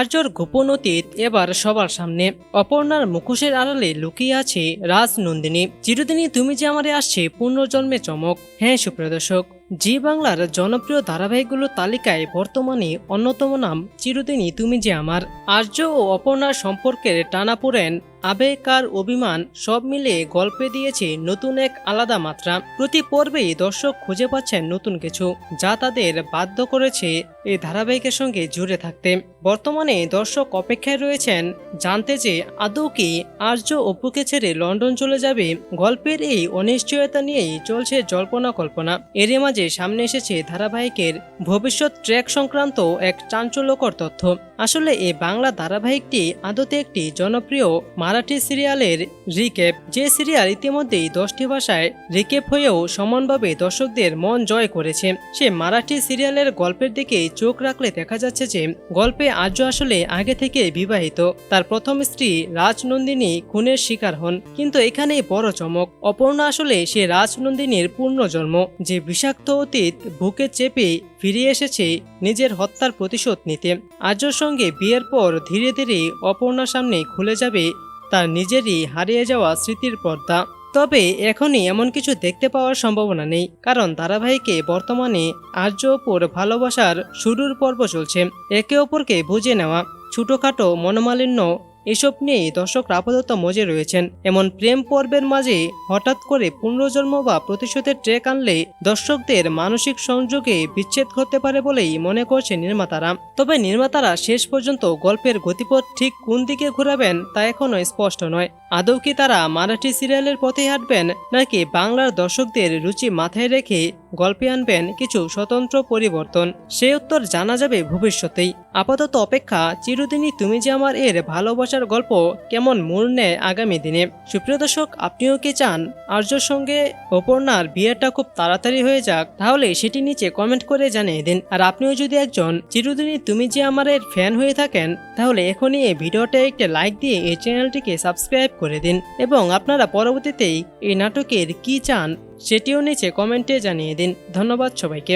আর্যর গোপন অতীত এবার সবার সামনে। অপর্ণার মুখোশের আড়ালে লুকিয়ে আছে রাজনন্দিনী। চিরদিনই তুমি যে আমারে আসছে পুনর্জন্মে চমক। হ্যাঁ সুপ্রিয় দর্শক, জি বাংলার জনপ্রিয় ধারাবাহিকগুলোর তালিকায় বর্তমানে অন্যতম নাম চিরদিনই তুমি যে আমার। আর্য ও অপর্ণার সম্পর্কের টানাপোড়েন, আবেগ আর অভিমান সব মিলিয়ে গল্পে দিয়েছে নতুন এক আলাদা মাত্রা। প্রতি পর্বেই দর্শক খুঁজে পাচ্ছেন নতুন কিছু, যা তাদের বাধ্য করেছে এই ধারাবাহিকের সঙ্গে জুড়ে থাকতে। বর্তমানে দর্শক অপেক্ষায় রয়েছেন জানতে যে আদৌ কি আর্য অপুকে ছেড়ে লন্ডন চলে যাবে। গল্পের এই অনিশ্চয়তা নিয়েই চলছে জল্পনা কল্পনা। এরই মাঝে সামনে এসেছে ধারাবাহিকের ভবিষ্যৎ ট্র্যাক সংক্রান্ত এক চাঞ্চল্যকর তথ্য। আসলে এই বাংলা ধারাবাহিকটি আদতে একটি জনপ্রিয় মারাঠি সিরিয়ালের রিক্যাপ, যে সিরিয়াল ইতিমধ্যেই 10টি ভাষায় রিক্যাপ হয়েও সমানভাবে দর্শকদের মন জয় করেছে। সে মারাঠি সিরিয়ালের গল্পের দিকে চোখ রাখলে দেখা যাচ্ছে যে গল্পে আর্য আসলে আগে থেকে বিবাহিত। তার প্রথম স্ত্রী রাজনন্দিনী খুনের শিকার হন, কিন্তু এখানেই বড় চমক, অপর্ণা আসলে সে রাজনন্দিনীর পূর্ণজন্ম, যে বিষাক্ত অতীত বুকে চেপে ফিরে এসেছে নিজের হত্যার প্রতিশোধ নিতে। আর্যর সঙ্গে বিয়ের পর ধীরে ধীরে অপর্ণার সামনে খুলে যাবে তার নিজেরই হারিয়ে যাওয়া স্মৃতির পর্দা। তবে এখনই এমন কিছু দেখতে পাওয়ার সম্ভাবনা নেই, কারণ ধারাবাহিকে বর্তমানে আর্য অপুর ভালোবাসার শুরুর পর্ব চলছে। একে অপরকে বুঝে নেওয়া, ছোটখাটো মনোমালিন্য এসব নিয়েই দর্শকরা আপাতত মজে রয়েছেন। এমন প্রেম পর্বের মাঝে হঠাৎ করে পুনর্জন্ম বা প্রতিশোধের ট্রেক আনলে দর্শকদের মানসিক সংযোগে বিচ্ছেদ ঘটতে পারে বলেই মনে করছে নির্মাতারা। তবে নির্মাতারা শেষ পর্যন্ত গল্পের গতিপথ ঠিক কোন দিকে ঘোরাবেন তা এখনো স্পষ্ট নয়। আদৌ কি তারা মারাঠি সিরিয়ালের পথে হাঁটবেন, নাকি বাংলার দর্শকদের রুচি মাথায় রেখে গল্পে আনবেন কিছু স্বতন্ত্র পরিবর্তন? সে উত্তর জানা যাবে ভবিষ্যতেই। আপাতত অপেক্ষা চিরদিনই তুমি যে আমার এর ভালোবাসার গল্প কেমন মোড় নেয় আগামী দিনে। সুপ্রিয় দর্শক, আপনিও কি চান আর্যর সঙ্গে অপর্ণার বিয়েটা খুব তাড়াতাড়ি হয়ে যাক? তাহলে সেটি নিচে কমেন্ট করে জানিয়ে দিন। আর আপনিও যদি একজন চিরদিনই তুমি যে আমার এর ফ্যান হয়ে থাকেন, তাহলে এখনই এই ভিডিওটা একটা লাইক দিয়ে এই চ্যানেলটিকে সাবস্ক্রাইব করে দিন, এবং আপনারা পরবর্তীতেই এই নাটকের কি চান সেটিও নিচে কমেন্টে জানিয়ে দিন। ধন্যবাদ সবাইকে।